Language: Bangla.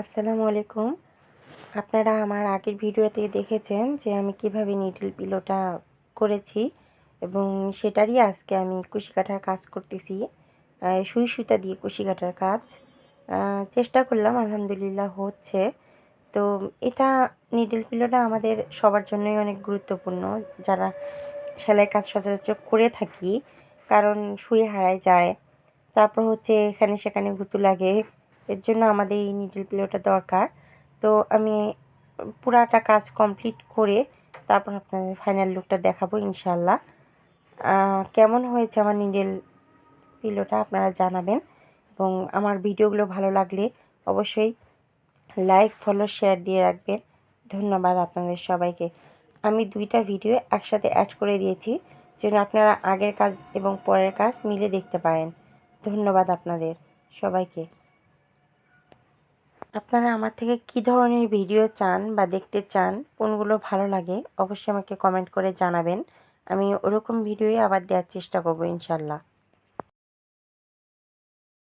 আসসালামু আলাইকুম। আপনারা আমার আগের ভিডিওতে দেখেছেন যে আমি কিভাবে নিডল পিলোটা করেছি এবং সেটারই আজকে আমি কুশি কাটার কাজ করতেছি। সুই সুতা দিয়ে কুশি কাটার কাজ চেষ্টা করলাম, আলহামদুলিল্লাহ হচ্ছে। তো এটা নিডল পিলোটা আমাদের সবার জন্যই অনেক গুরুত্বপূর্ণ, যারা সেলাই কাজ সচরাচর করে থাকি, কারণ সুই হারায় যায়, তারপর হচ্ছে এখানে সেখানে গুঁতো লাগে। এর জন্য আমাদের এই নিডল পিলোটা দরকার। তো আমি পুরাটা কাজ কমপ্লিট করে তারপর আপনাদের ফাইনাল লুকটা দেখাবো ইনশাল্লাহ। কেমন হয়েছে আমার নিডল পিলোটা আপনারা জানাবেন, এবং আমার ভিডিওগুলো ভালো লাগলে অবশ্যই লাইক, ফলো, শেয়ার দিয়ে রাখবেন। ধন্যবাদ আপনাদের সবাইকে। আমি দুইটা ভিডিও একসাথে অ্যাড করে দিয়েছি যেন আপনারা আগের কাজ এবং পরের কাজ মিলে দেখতে পারেন। ধন্যবাদ আপনাদের সবাইকে। আপনারা আমার থেকে কী ধরনের ভিডিও চান বা দেখতে চান, কোনগুলো ভালো লাগে অবশ্যই আমাকে কমেন্ট করে জানাবেন। আমি ওরকম ভিডিওই আবার দেওয়ার চেষ্টা করব ইনশাল্লাহ।